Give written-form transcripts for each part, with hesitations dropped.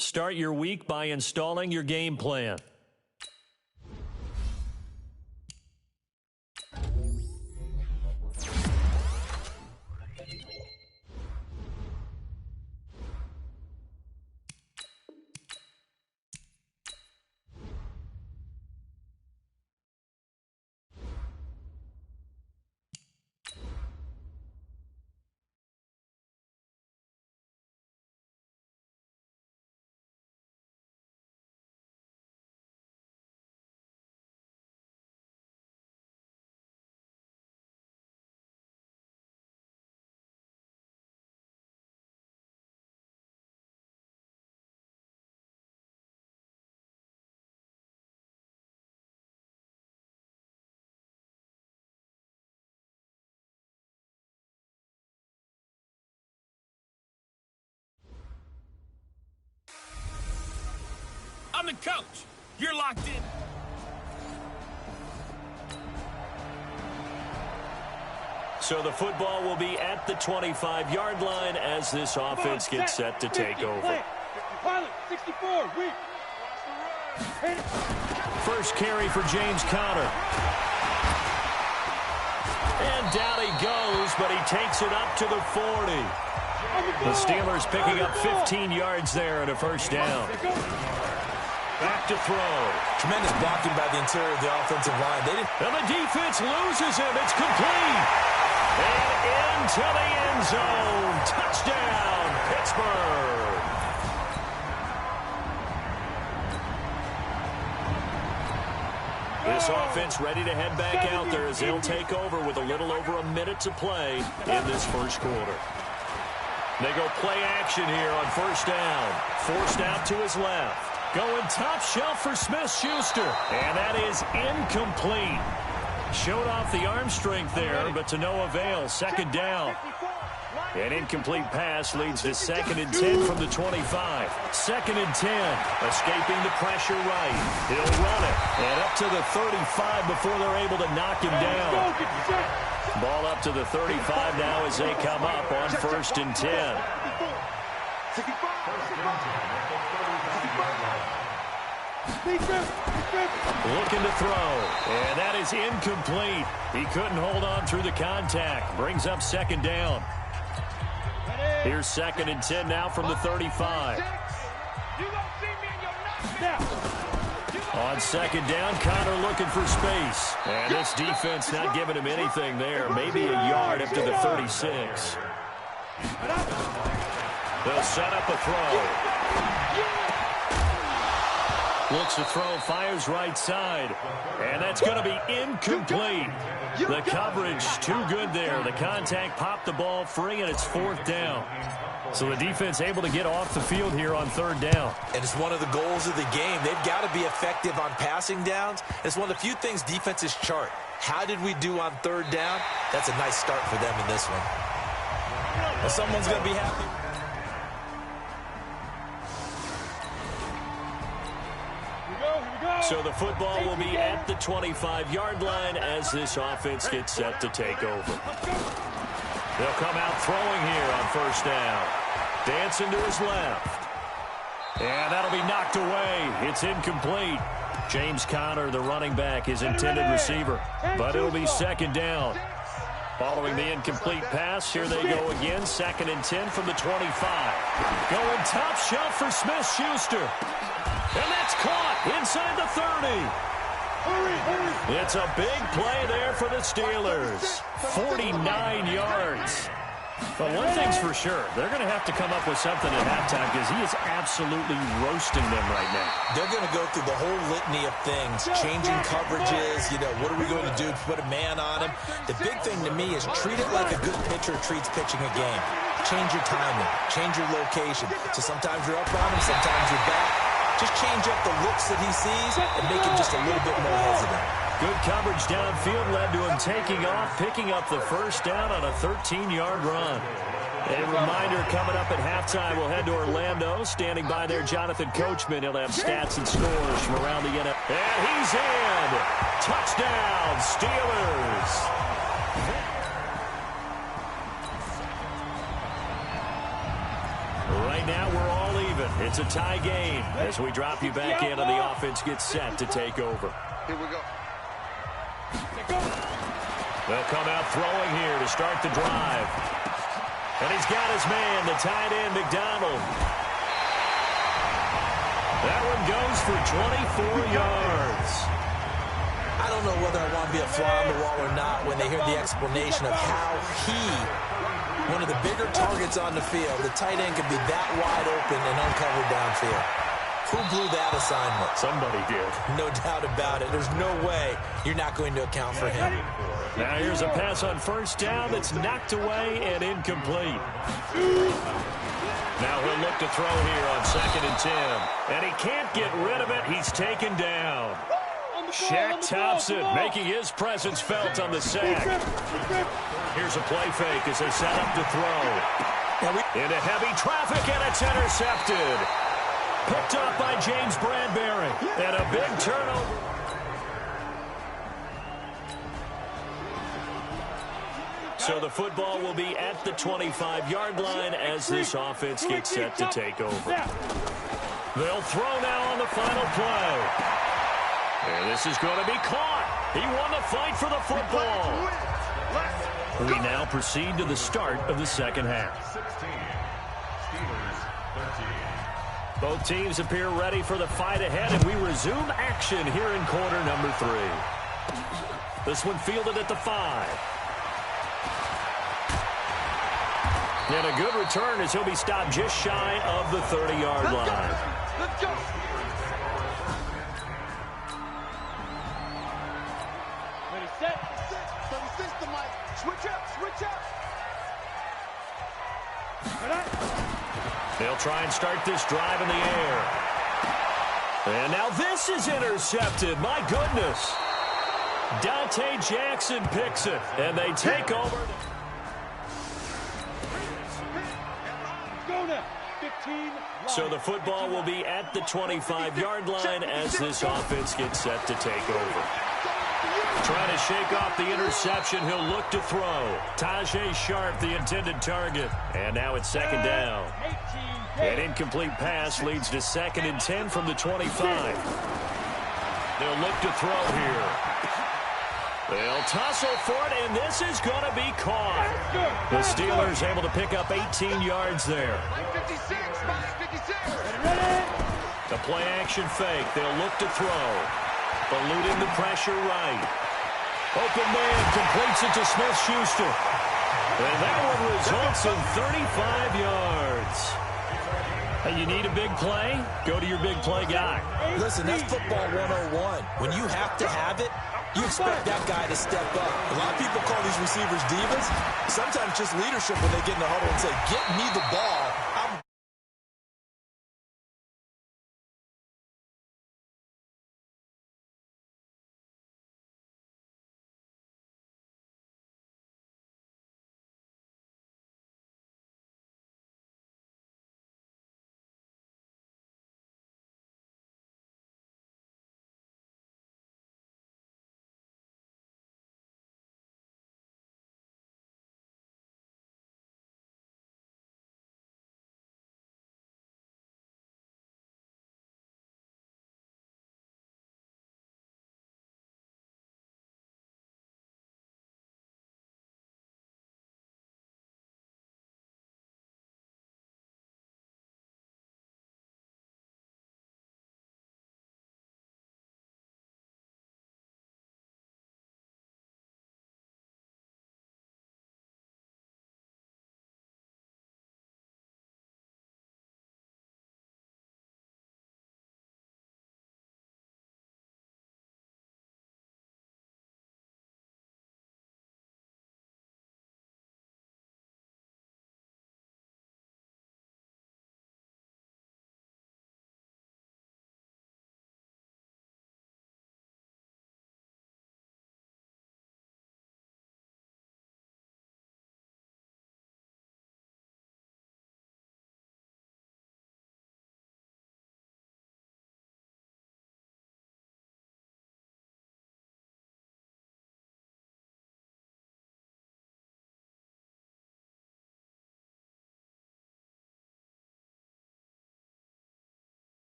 Start your week by installing your game plan. I'm the coach. You're locked in. So the football will be at the 25-yard line as this offense gets set to take over. Pilot, 64, weak. First carry for James Conner. And down he goes, but he takes it up to the 40. The Steelers picking up 15 yards there and a first down. Back to throw. Tremendous blocking by the interior of the offensive line. And the defense loses him. It's complete. And into the end zone. Touchdown, Pittsburgh. This offense ready to head back out there as they'll take over with a little over a minute to play in this first quarter. They go play action here on first down. Forced out to his left. Going top shelf for Smith-Schuster. And that is incomplete. Showed off the arm strength there, but to no avail. Second down. An incomplete pass leads to 2nd and 10 from the 25. 2nd and 10. Escaping the pressure right. He'll run it. And up to the 35 before they're able to knock him down. Ball up to the 35 now as they come up on 1st and 10. Looking to throw. And that is incomplete. He couldn't hold on through the contact. Brings up 2nd down. Here's 2nd and 10 now from the 35. On 2nd down, Conner looking for space. And this defense not giving him anything there. Maybe a yard up to the 36. They'll set up a throw. Looks to throw, fires right side. And that's going to be incomplete. The coverage too good there. The contact popped the ball free, and it's 4th down. So the defense able to get off the field here on 3rd down. And it's one of the goals of the game. They've got to be effective on passing downs. It's one of the few things defenses chart. How did we do on 3rd down? That's a nice start for them in this one. Well, someone's going to be happy. So the football will be at the 25-yard line as this offense gets set to take over. They'll come out throwing here on 1st down. Dancing to his left. And that'll be knocked away. It's incomplete. James Conner, the running back, his intended receiver. But it'll be 2nd down. Following the incomplete pass, here they go again. 2nd and 10 from the 25. Going top shelf for Smith-Schuster. And that's caught inside the 30. It's a big play there for the Steelers. 49 yards. But one thing's for sure, they're going to have to come up with something at halftime because he is absolutely roasting them right now. They're going to go through the whole litany of things, changing coverages, what are we going to do to put a man on him? The big thing to me is treat it like a good pitcher treats pitching a game. Change your timing, change your location. So sometimes you're up on him, sometimes you're back. Just change up the looks that he sees and make him just a little bit more hesitant. Good coverage downfield led to him taking off, picking up the first down on a 13-yard run. A reminder coming up at halftime, we'll head to Orlando. Standing by there, Jonathan Coachman. He'll have stats and scores from around the NFL. And he's in. Touchdown, Steelers. Right now, we're all even. It's a tie game as we drop you back in and the offense gets set to take over. Here we go. They'll come out throwing here to start the drive. And he's got his man, the tight end, McDonald. That one goes for 24 yards. I don't know whether I want to be a fly on the wall or not when they hear the explanation of how one of the bigger targets on the field, the tight end could be that wide open and uncovered downfield. Who blew that assignment? Somebody did. No doubt about it. There's no way you're not going to account for him. Now here's a pass on first down that's knocked away and incomplete. Now he'll look to throw here on 2nd and 10. And he can't get rid of it. He's taken down. Shaq Thompson making his presence felt on the sack. Here's a play fake as they set up to throw. Into heavy traffic, and it's intercepted. Picked up by James Bradbury. And a big turnover. So the football will be at the 25-yard line as this offense gets set to take over. They'll throw now on the final play. And this is going to be caught. He won the fight for the football. We now proceed to the start of the second half. Both teams appear ready for the fight ahead, and we resume action here in quarter number 3. This one fielded at the 5. And a good return as he'll be stopped just shy of the 30-yard line. Let's go. Ready, set. So he sends the mic. Switch up, switch up. They'll try and start this drive in the air. And now this is intercepted. My goodness. Dante Jackson picks it, and they take over. Go now. 15. So the football will be at the 25-yard line as this offense gets set to take over. Trying to shake off the interception. He'll look to throw. Tajay Sharp, the intended target. And now it's 2nd down. An incomplete pass leads to 2nd and 10 from the 25. They'll look to throw here. They'll tussle for it, and this is going to be caught. The Steelers able to pick up 18 yards there. 56, 56. The play action fake. They'll look to throw. Eluding the pressure right. Open man completes it to Smith-Schuster. And that one results in 35 yards. Hey, you need a big play? Go to your big play guy. Listen, that's football 101. When you have to have it, you expect that guy to step up. A lot of people call these receivers divas. Sometimes just leadership when they get in the huddle and say, get me the ball. I'm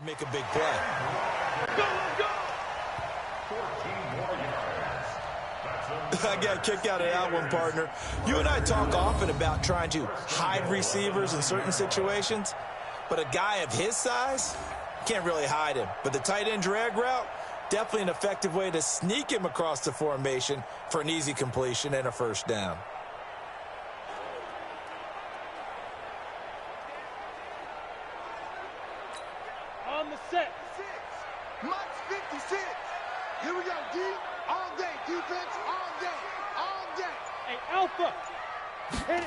to make a big play. Go, let's go! I got a kick out of that one, partner. You and I talk often about trying to hide receivers in certain situations, but a guy of his size can't really hide him. But the tight end drag route, definitely an effective way to sneak him across the formation for an easy completion and a first down. On the set. Mike's 56. Here we go, D. All day. Defense all day. All day. Hey, Alpha. Hit it.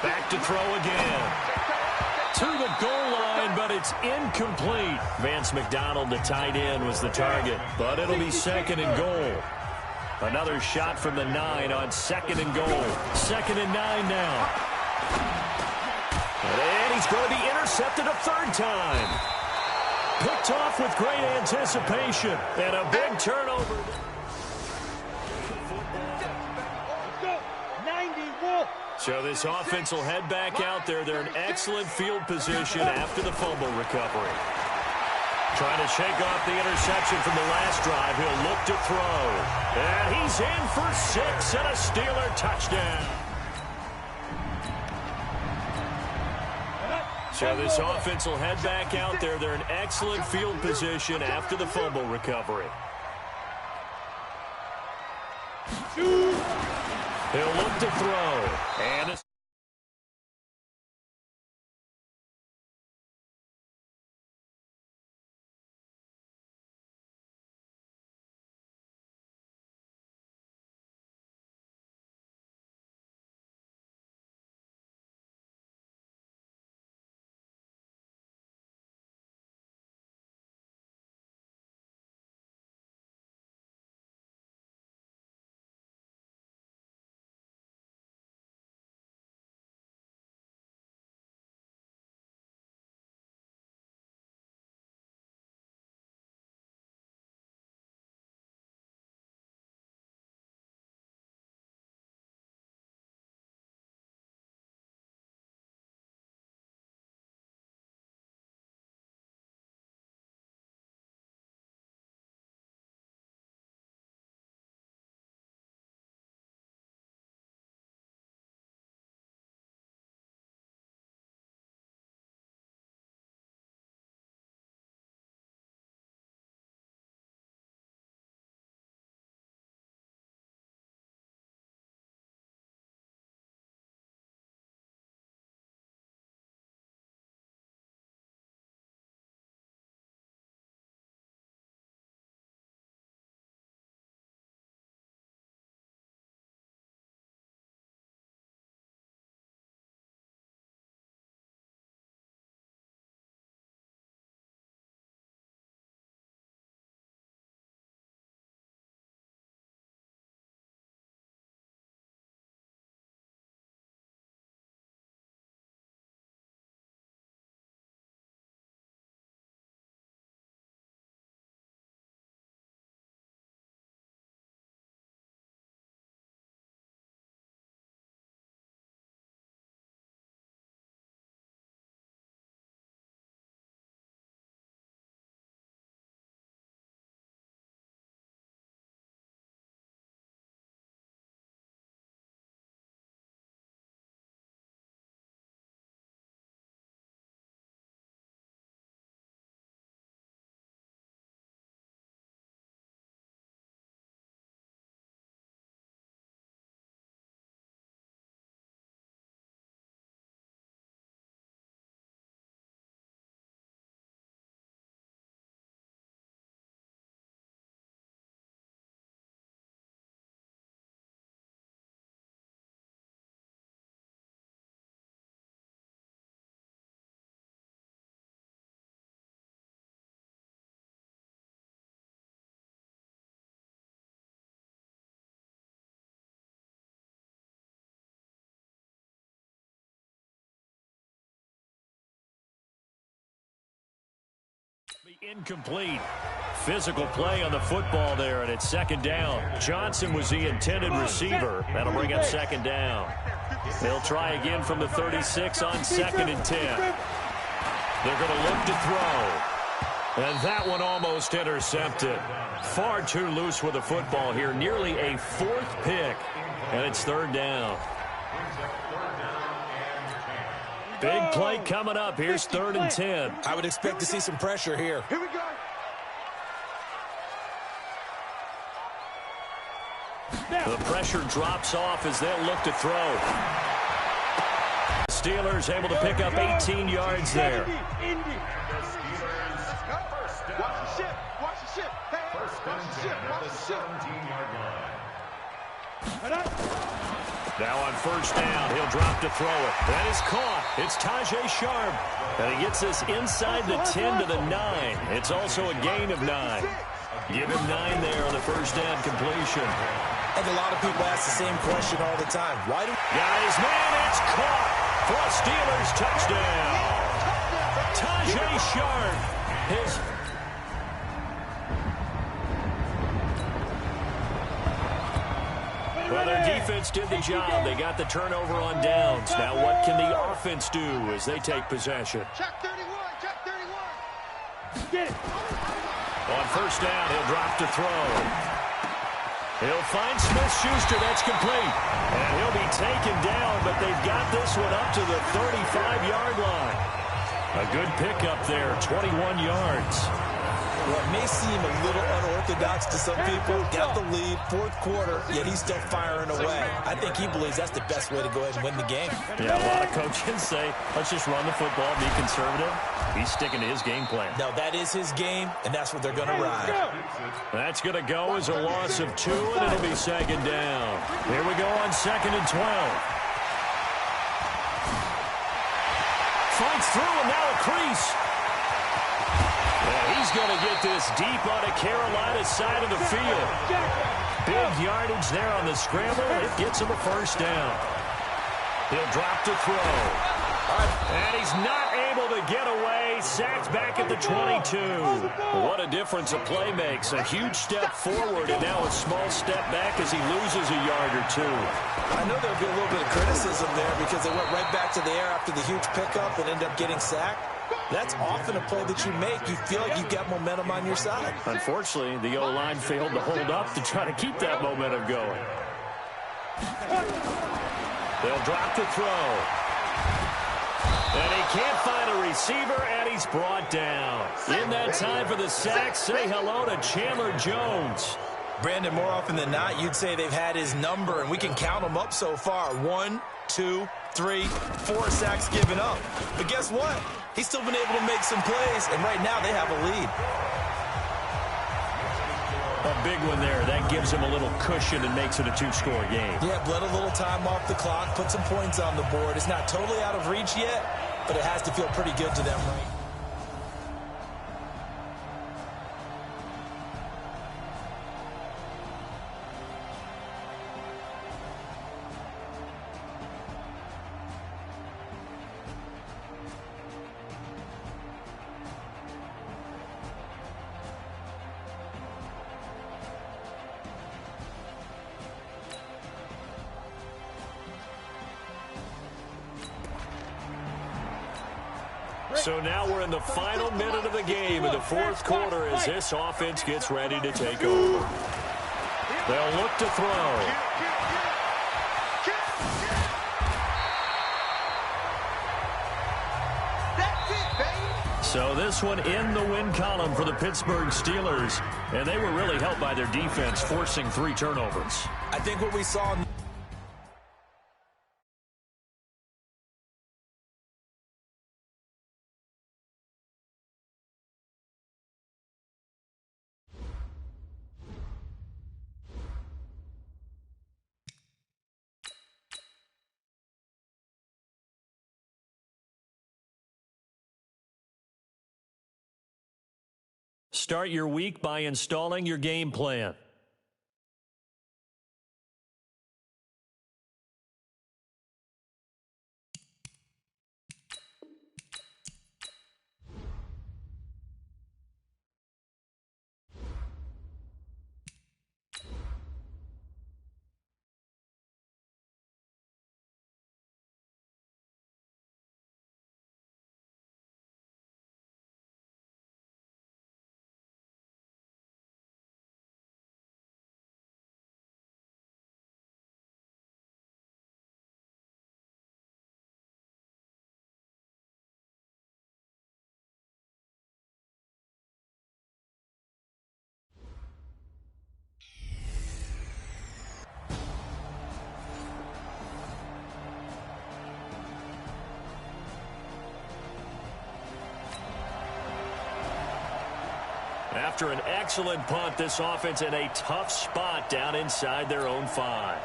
Back to throw again. To the goal line, but it's incomplete. Vance McDonald, the tight end, was the target, but it'll be second and goal. Another shot from the 9 on second and goal. Second and 9 now. And he's going to be intercepted a third time. Picked off with great anticipation. And a big turnover. Let's go. 90 Wolf. So this offense will head back out there. They're in excellent field position after the fumble recovery. Trying to shake off the interception from the last drive. He'll look to throw. And he's in for 6 and a Steeler touchdown. So this offense will head back out there. They're in excellent field position after the fumble recovery. He'll look to throw. And incomplete. Physical play on the football there, and it's second down. Johnson was the intended receiver. That'll bring up second down. They'll try again from the 36 on second and 10. They're going to look to throw. And that one almost intercepted. Far too loose with the football here. Nearly a fourth pick. And it's third down. Big play coming up. Here's 3rd and 10. I would expect to see some pressure here. Here we go. The pressure drops off as they'll look to throw. Steelers able to pick up 18 yards there. Watch the ship. Watch the ship. Hey, watch the ship. Watch the ship. 17-yard line. Now on first down, he'll drop to throw it. That is caught. It's Tajay Sharp. And he gets us inside the 10 to the 9. It's also a gain of 9. Give him 9 there on the first down completion. I think a lot of people ask the same question all the time. Why do... Got his man. It's caught for a Steelers touchdown. Tajay Sharp. Well, their defense did the job. They got the turnover on downs. Now what can the offense do as they take possession? Check 31. Check 31. Get it. On first down, he'll drop to throw. He'll find Smith-Schuster. That's complete. And he'll be taken down, but they've got this one up to the 35-yard line. A good pickup there, 21 yards. Well, it may seem a little unorthodox to some people. Got the lead, fourth quarter, yet he's still firing away. I think he believes that's the best way to go ahead and win the game. Yeah, a lot of coaches say, let's just run the football, be conservative. He's sticking to his game plan. No, that is his game, and that's what they're going to ride. That's going to go as a loss of 2, and it'll be 2nd down. Here we go on 2nd and 12. Fights through, and now a crease. He's going to get this deep on a Carolina side of the field. Big yardage there on the scramble. It gets him a first down. He'll drop to throw. And he's not able to get away. Sacked back at the 22. What a difference a play makes. A huge step forward and now a small step back as he loses a yard or 2. I know there'll be a little bit of criticism there because they went right back to the air after the huge pickup and ended up getting sacked. That's often a play that you make. You feel like you've got momentum on your side. Unfortunately, the O-line failed to hold up to try to keep that momentum going. They'll drop to throw. And he can't find a receiver, and he's brought down. In that time for the sack, say hello to Chandler Jones. Brandon, more often than not, you'd say they've had his number, and we can count them up so far. 1, 2, 3, 4 sacks given up. But guess what? He's still been able to make some plays, and right now they have a lead. A big one there. That gives him a little cushion and makes it a 2-score game. Yeah, bled a little time off the clock, put some points on the board. It's not totally out of reach yet, but it has to feel pretty good to them, right? So now we're in the final minute of the game in the fourth quarter as this offense gets ready to take over. They'll look to throw. So this one in the win column for the Pittsburgh Steelers. And they were really helped by their defense, forcing 3 turnovers. I think what we saw... Start your week by installing your game plan. After an excellent punt, this offense in a tough spot down inside their own 5.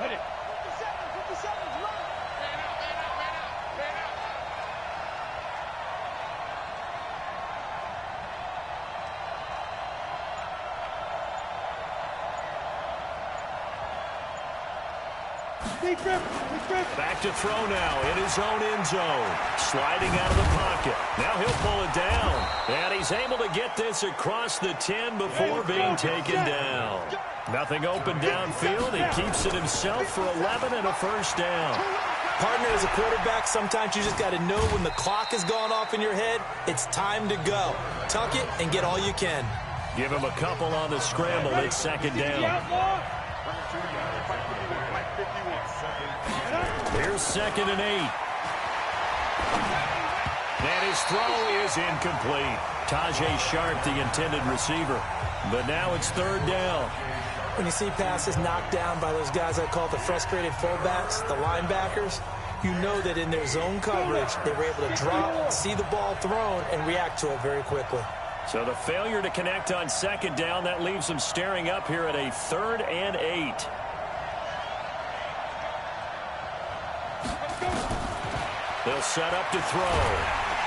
Ready. 57, run. Back to throw now in his own end zone. Sliding out of the pocket. Now he'll pull it down. And he's able to get this across the 10 before being taken down. Nothing open downfield. He keeps it himself for 11 and a first down. Partner, as a quarterback, sometimes you just got to know when the clock has gone off in your head, it's time to go. Tuck it and get all you can. Give him a couple on the scramble. It's second down. Here's 2nd and 8. And his throw is incomplete. Tajay Sharp, the intended receiver. But now it's 3rd down. When you see passes knocked down by those guys I call the frustrated fullbacks, the linebackers, you know that in their zone coverage, they were able to drop, see the ball thrown, and react to it very quickly. So the failure to connect on 2nd down, that leaves them staring up here at a 3rd and 8. They'll set up to throw.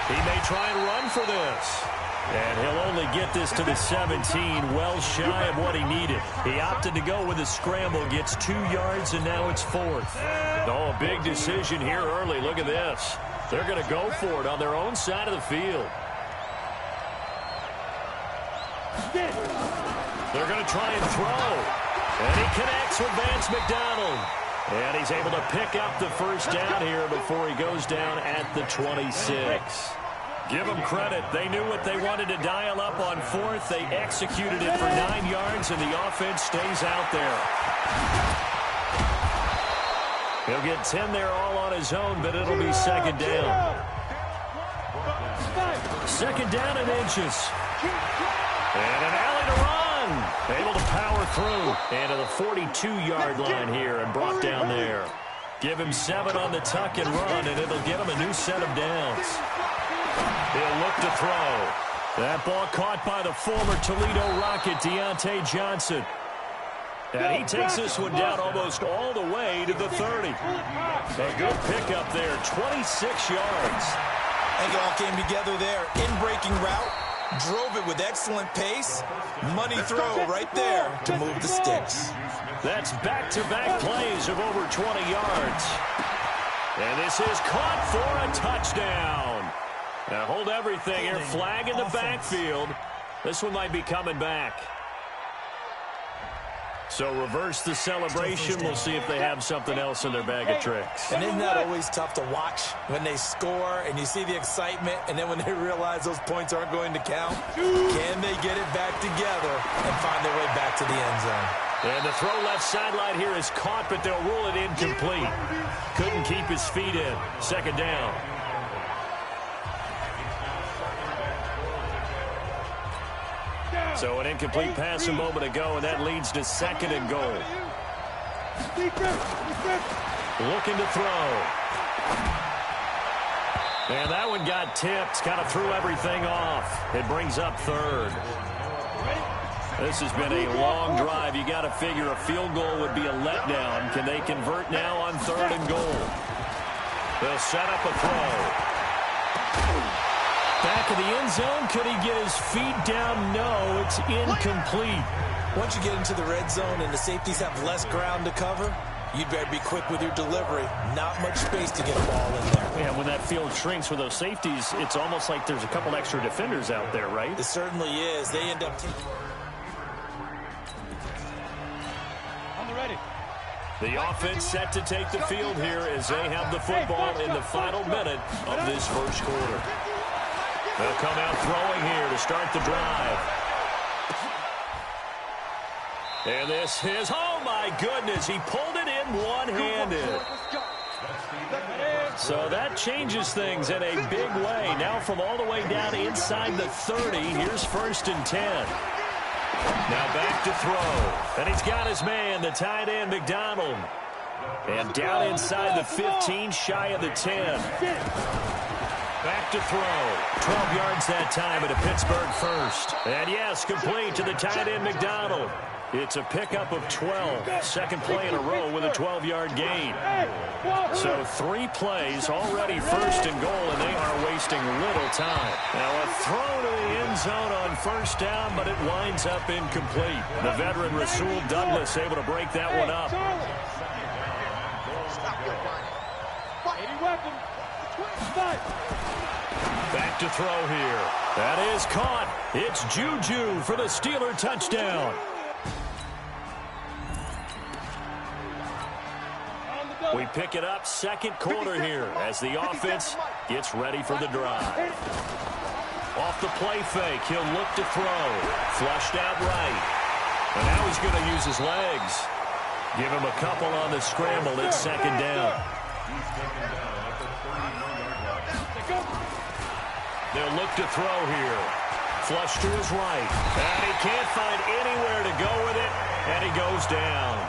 He may try and run for this. And he'll only get this to the 17, well shy of what he needed. He opted to go with a scramble, gets 2 yards, and now it's 4th. Oh, a big decision here early. Look at this. They're going to go for it on their own side of the field. They're going to try and throw. And he connects with Vance McDonald. And he's able to pick up the first down here before he goes down at the 26. Give them credit. They knew what they wanted to dial up on 4th. They executed it for 9 yards, and the offense stays out there. He'll get 10 there all on his own, but it'll be 2nd down. 2nd down and inches. And an alley to run. Able to power through. And to the 42-yard line here and brought down there. Give him 7 on the tuck and run, and it'll get him a new set of downs. He'll look to throw. That ball caught by the former Toledo Rocket, Deontay Johnson. And he takes this one down almost all the way to the 30. A good pickup there, 26 yards. I think it all came together there. In-breaking route. Drove it with excellent pace. Money throw right there to move the sticks. That's back-to-back plays of over 20 yards. And this is caught for a touchdown. Now hold everything here. Flag in the backfield. This one might be coming back. So reverse the celebration. We'll see if they have something else in their bag of tricks. And isn't that always tough to watch when they score and you see the excitement, and then when they realize those points aren't going to count? Can they get it back together and find their way back to the end zone? And the throw left sideline here is caught, but they'll rule it incomplete. Couldn't keep his feet in. 2nd down. So an incomplete pass a moment ago, and that leads to 2nd and goal. Looking to throw. And that one got tipped. Kind of threw everything off. It brings up 3rd. This has been a long drive. You got to figure a field goal would be a letdown. Can they convert now on 3rd and goal? They'll set up a throw. Back of the end zone. Could he get his feet down? No, it's incomplete. Once you get into the red zone and the safeties have less ground to cover, you better be quick with your delivery. Not much space to get a ball in there. Yeah, when that field shrinks with those safeties, it's almost like there's a couple extra defenders out there, right? It certainly is. They end up taking... On the ready. The offense set to take the field here as they have the football in the final minute of this first quarter. They'll come out throwing here to start the drive. And this is, oh my goodness, he pulled it in one-handed. So that changes things in a big way. Now from all the way down inside the 30, here's 1st and 10. Now back to throw. And he's got his man, the tight end, McDonald. And down inside the 15, shy of the 10. Back to throw. 12 yards that time at a Pittsburgh first. And yes, complete to the tight end McDonald. It's a pickup of 12. Second play in a row with a 12-yard gain. So 3 plays already first and goal, and they are wasting little time. Now a throw to the end zone on first down, but it winds up incomplete. The veteran Rasul Douglas able to break that one up. Back to throw here. That is caught. It's Juju for the Steeler touchdown. We pick it up second quarter here as the offense gets ready for the drive. Off the play fake, he'll look to throw. Flushed out right. And now he's going to use his legs. Give him a couple on the scramble. It's second down. They'll look to throw here. Flush to his right. And he can't find anywhere to go with it. And he goes down.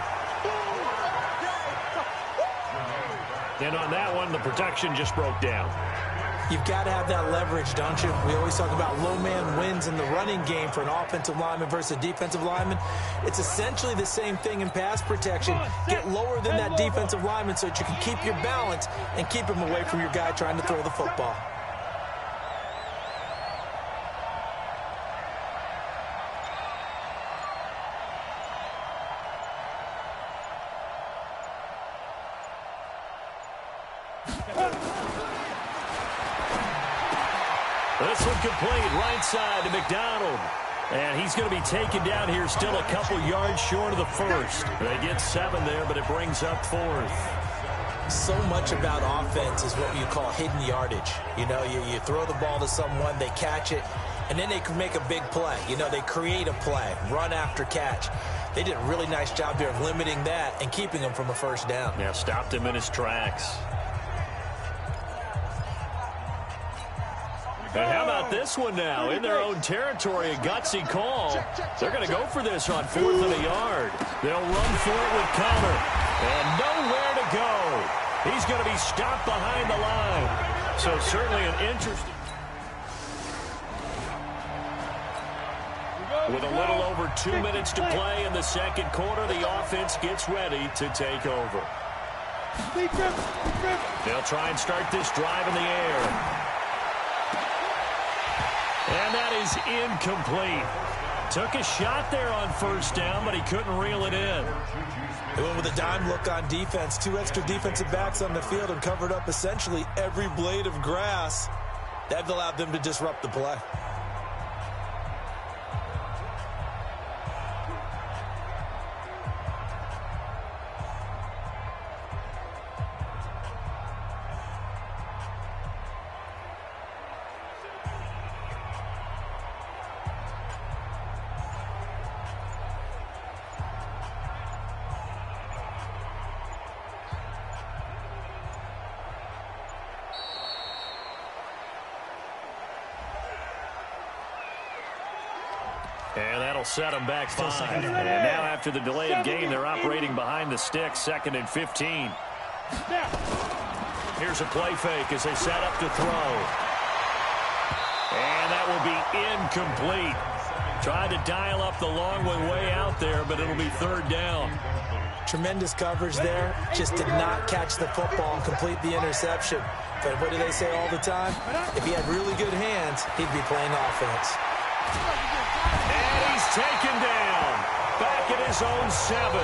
And on that one, the protection just broke down. You've got to have that leverage, don't you? We always talk about low man wins in the running game for an offensive lineman versus a defensive lineman. It's essentially the same thing in pass protection. Get lower than that defensive lineman so that you can keep your balance and keep him away from your guy trying to throw the football. This one complete, right side to McDonald. And he's going to be taken down here, still a couple yards short of the first. They get 7 there, but it brings up 4th. So much about offense is what you call hidden yardage. You know, you throw the ball to someone, they catch it, and then they can make a big play. You know, they create a play, run after catch. They did a really nice job here of limiting that and keeping him from a first down. Yeah, stopped him in his tracks. And how about this one now? In their own territory, a gutsy call. They're going to go for this on 4th and a yard. They'll run for it with Connor. And nowhere to go. He's going to be stopped behind the line. So certainly an interesting. With a little over 2 minutes to play in the second quarter, the offense gets ready to take over. They'll try and start this drive in the air. And that is incomplete. Took a shot there on first down, but he couldn't reel it in. They went with a dime look on defense. 2 extra defensive backs on the field and covered up essentially every blade of grass. That allowed them to disrupt the play. And that'll set them back 5. And now after the delayed game, they're operating behind the sticks, 2nd and 15. Here's a play fake as they set up to throw. And that will be incomplete. Tried to dial up the long one way out there, but it'll be 3rd down. Tremendous coverage there. Just did not catch the football and complete the interception. But what do they say all the time? If he had really good hands, he'd be playing offense. And he's taken down. Back at his own 7.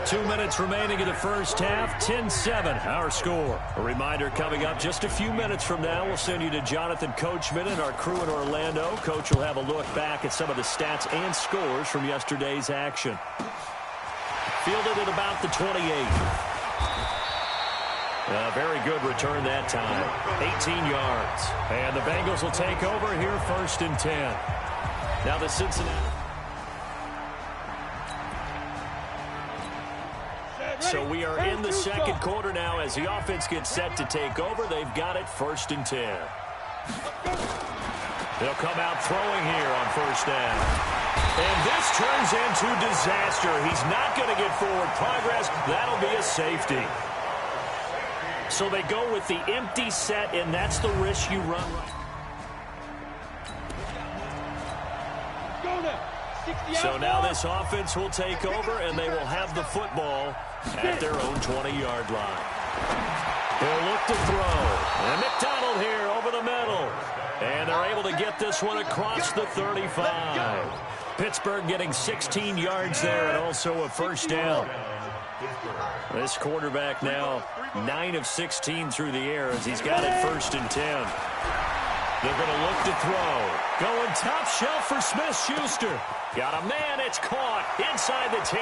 2 minutes remaining in the first half. 10-7, our score. A reminder coming up just a few minutes from now. We'll send you to Jonathan Coachman and our crew in Orlando. Coach will have a look back at some of the stats and scores from yesterday's action. Fielded at about the 28. A very good return that time. 18 yards. And the Bengals will take over here 1st and 10. Now the Cincinnati. So we are in the second quarter now as the offense gets set to take over. They've got it 1st and 10. They'll come out throwing here on 1st down. And this turns into disaster. He's not going to get forward progress. That'll be a safety. So they go with the empty set, and that's the risk you run. So now this offense will take over, and they will have the football at their own 20-yard line. They'll look to throw. And McDonald here over the middle. And they're able to get this one across the 35. Pittsburgh getting 16 yards there and also a first down. This quarterback now 9 of 16 through the air as he's got it 1st and 10. They're going to look to throw. Going top shelf for Smith-Schuster. Got a man. It's caught inside the 10.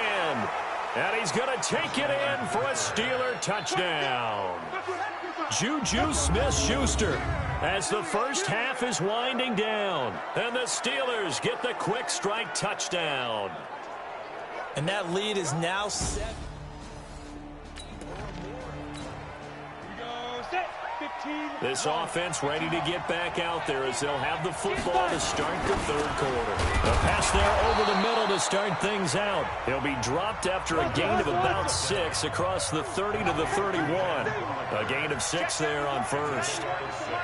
And he's going to take it in for a Steeler touchdown. Juju Smith-Schuster as the first half is winding down. And the Steelers get the quick strike touchdown. And that lead is now set. This offense ready to get back out there as they'll have the football to start the 3rd quarter. A pass there over the middle to start things out. He'll be dropped after a gain of about 6 across the 30 to the 31. A gain of 6 there on 1st.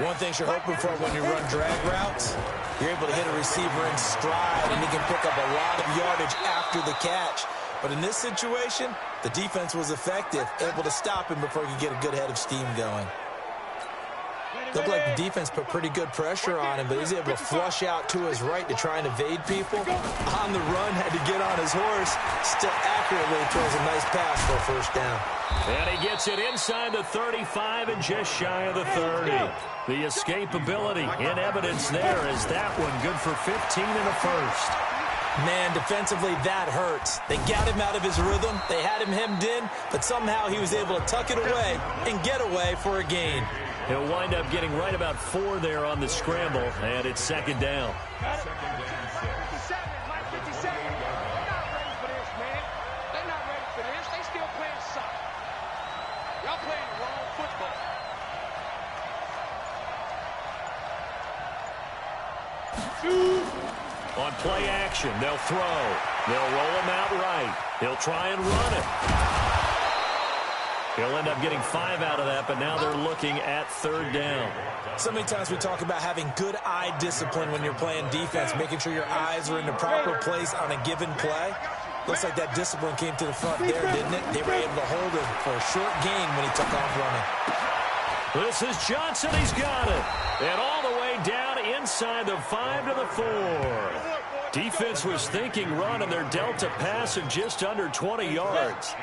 One thing you're hoping for when you run drag routes, you're able to hit a receiver in stride, and he can pick up a lot of yardage after the catch. But in this situation, the defense was effective, able to stop him before he could get a good head of steam going. Looked like the defense put pretty good pressure on him, but he's able to flush out to his right to try and evade people. On the run, had to get on his horse, still accurately throws a nice pass for a first down. And he gets it inside the 35 and just shy of the 30. The escapability in evidence there is that one good for 15 and a first. Man, defensively, that hurts. They got him out of his rhythm. They had him hemmed in, but somehow he was able to tuck it away and get away for a gain. He'll wind up getting right about 4 there on the scramble, and it's 2nd down. On play action, they'll throw. They'll roll him out right. He'll try and run it. He'll end up getting 5 out of that, but now they're looking at 3rd down. So many times we talk about having good eye discipline when you're playing defense, making sure your eyes are in the proper place on a given play. Looks like that discipline came to the front there, didn't it? They were able to hold him for a short gain when he took off running. This is Johnson. He's got it. And all the way down inside the 5 to the 4. Defense was thinking run, and they're dealt a pass of just under 20 yards.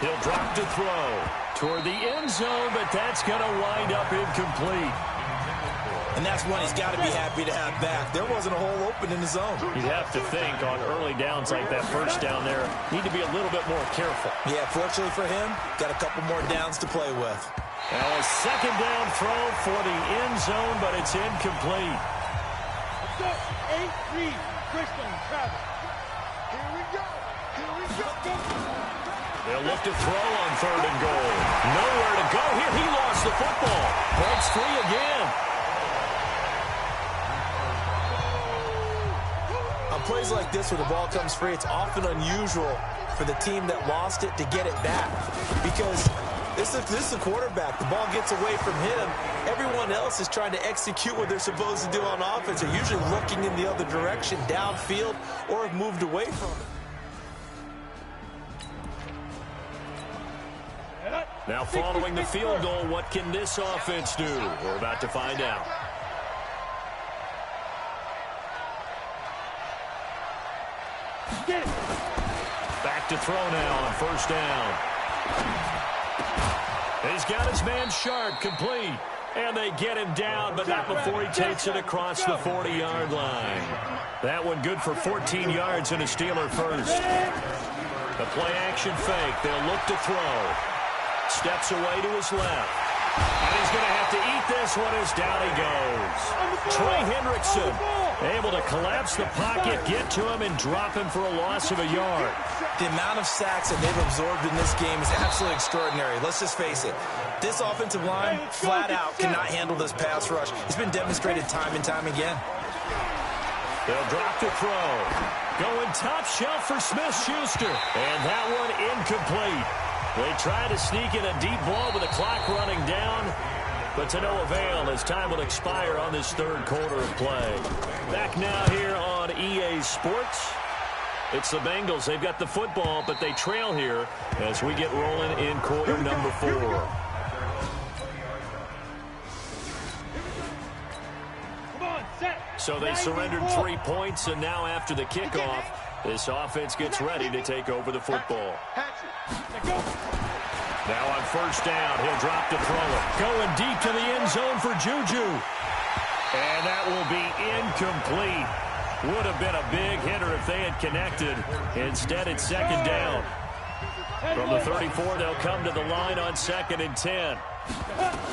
He'll drop to throw toward the end zone, but that's going to wind up incomplete. And that's one he's got to be happy to have back. There wasn't a hole open in the zone. You'd have to think on early downs like that first down there, need to be a little bit more careful. Yeah, fortunately for him, got a couple more downs to play with. Now a 2nd down throw for the end zone, but it's incomplete. Let's go. 8-3, Christian Travis. Here we go. Here we go. They'll look to throw on 3rd and goal. Nowhere to go here. He lost the football. Breaks free again. On plays like this where the ball comes free, it's often unusual for the team that lost it to get it back. Because this is the quarterback. The ball gets away from him. Everyone else is trying to execute what they're supposed to do on offense. They're usually looking in the other direction, downfield, or have moved away from it. Now following the field goal, what can this offense do? We're about to find out. Back to throw now on 1st down. He's got his man Sharp complete. And they get him down, but not before he takes it across the 40-yard line. That one good for 14 yards and a Steeler first. The play-action fake. They'll look to throw. Steps away to his left. And he's going to have to eat this one as down he goes. Trey Hendrickson able to collapse the pocket, get to him, and drop him for a loss of a yard. The amount of sacks that they've absorbed in this game is absolutely extraordinary. Let's just face it. This offensive line, flat out, cannot handle this pass rush. It's been demonstrated time and time again. They'll drop to throw. Going top shelf for Smith-Schuster. And that one incomplete. They try to sneak in a deep ball with the clock running down, but to no avail as time will expire on this third quarter of play. Back now here on EA Sports. It's the Bengals. They've got the football, but they trail here as we get rolling in quarter number 4. So they surrendered 3 points, and now after the kickoff, this offense gets ready to take over the football. Now on first down, he'll drop to throw it. Going deep to the end zone for Juju. And that will be incomplete. Would have been a big hitter if they had connected. Instead, it's second down. From the 34, they'll come to the line on 2nd and 10.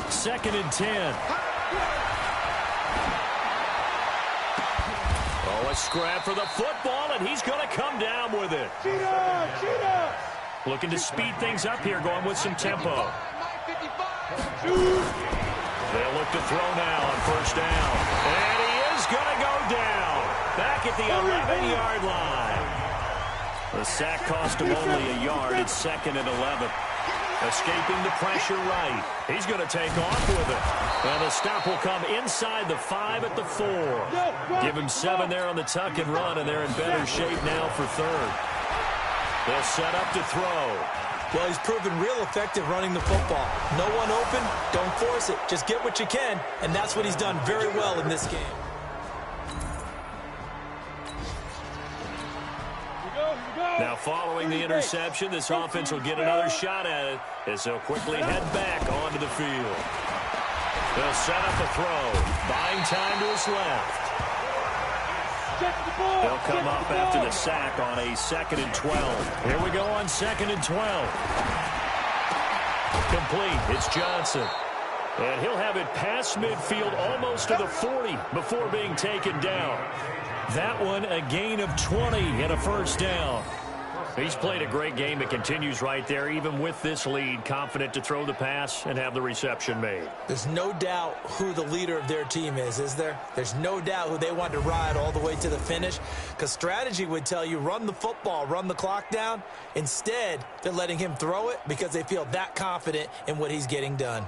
2nd and 10. Oh, a scrap for the football, and he's going to come down with it. Looking to speed things up here, going with some tempo. They'll look to throw now on first down. And he is going to go down. Back at the 11-yard line. The sack cost him only a yard. It's 2nd and 11. Escaping the pressure right. He's going to take off with it. And the stop will come inside the 5 at the 4. Give him 7 there on the tuck and run, and they're in better shape now for third. They'll set up to throw. Well, he's proven real effective running the football. No one open, don't force it. Just get what you can, and that's what he's done very well in this game. Now following the interception, this offense will get another shot at it as they'll quickly head back onto the field. They'll set up a throw, buying time to his left. They'll come up after the sack on a 2nd and 12. Here we go on 2nd and 12. Complete. It's Johnson. And he'll have it past midfield almost to the 40 before being taken down. That one a gain of 20 and a first down. He's played a great game. It continues right there, even with this lead, confident to throw the pass and have the reception made. There's no doubt who the leader of their team is there? There's no doubt who they want to ride all the way to the finish, because strategy would tell you run the football, run the clock down. Instead, they're letting him throw it because they feel that confident in what he's getting done.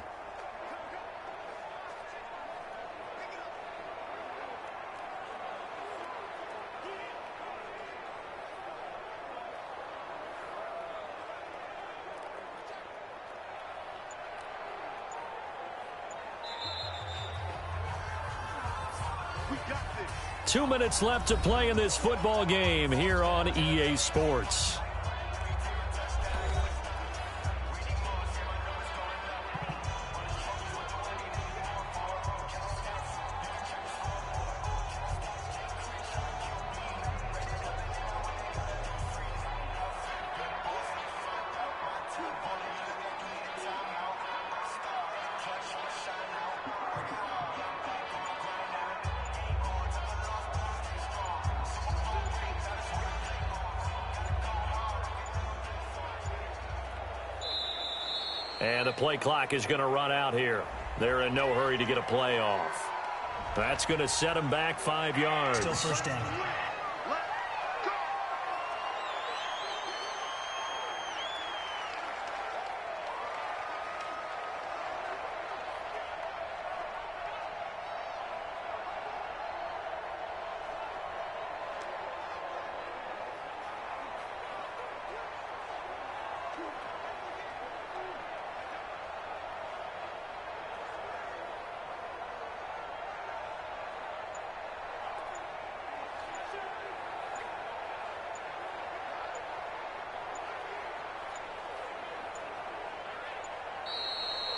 We got this. 2 minutes left to play in this football game here on EA Sports. And the play clock is going to run out here. They're in no hurry to get a play off. That's going to set them back 5 yards. Still first down.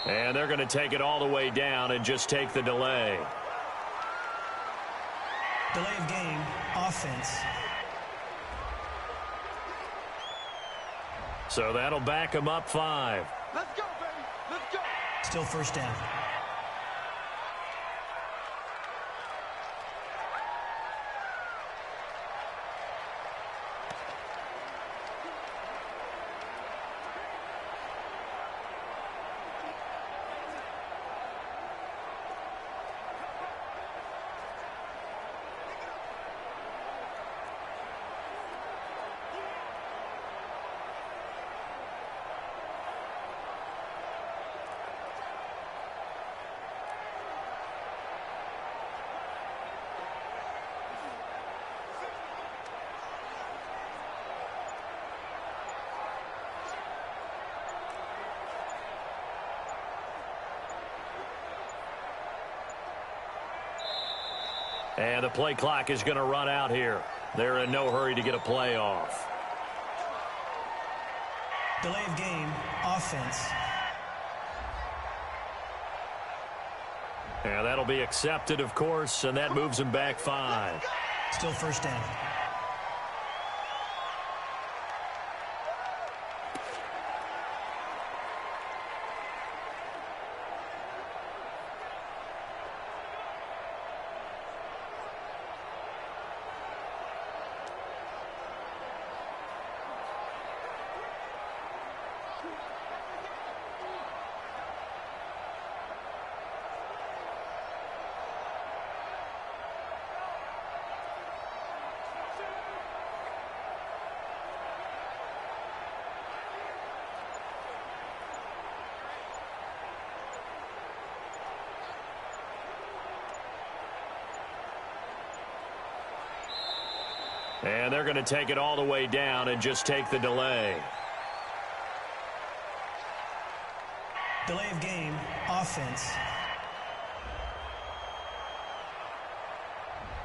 And they're going to take it all the way down and just take the delay. Delay of game, offense. So that'll back them up 5. Let's go, baby. Let's go. Still first down. And the play clock is going to run out here. They're in no hurry to get a play off. Delay of game, offense. And that'll be accepted, of course, and that moves him back 5. Still first down. And they're going to take it all the way down and just take the delay. Delay of game, offense.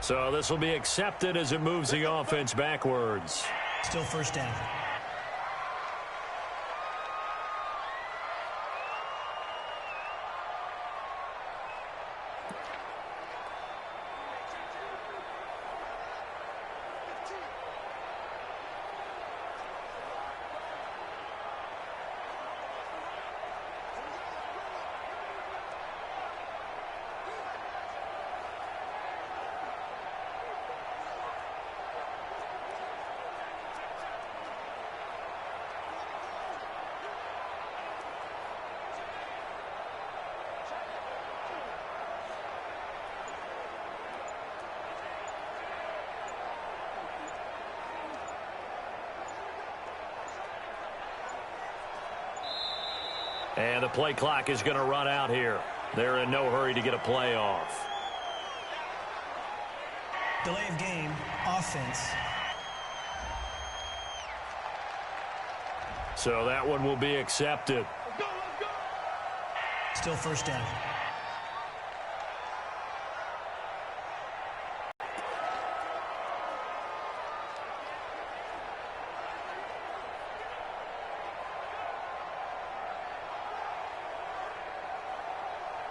So this will be accepted as it moves the offense backwards. Still first down. And the play clock is going to run out here. They're in no hurry to get a play off. Delay of game, offense. So that one will be accepted. Still first down.